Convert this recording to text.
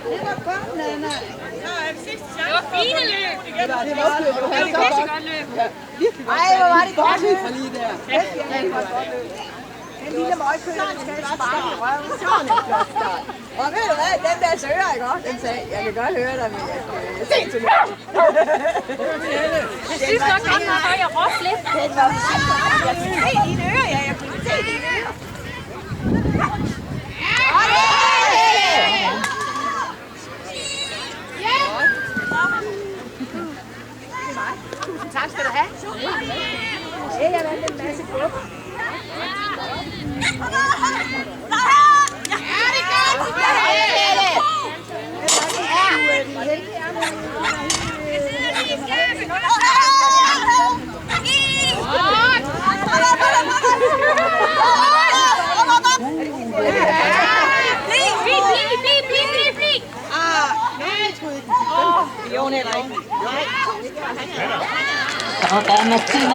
Det var godt, Nana. Det var fine løb. Det var godt løb. Ej, hvor var det godt løb. Den lille møgkøller, den skal sparke i røven. Sådan en flot start. Og ved du hvad, den der søger, ikke også? Den sagde, jeg kan godt høre dig, men jeg skal se til mig. Jeg synes nok, han har høj og råbt lidt. Den var jeg kunne se dine ører, ja, jeg kunne se dine ører. Tusind tak skal du have. Jeg vandt en masse klub. Jon heller ikke. Og der er Martin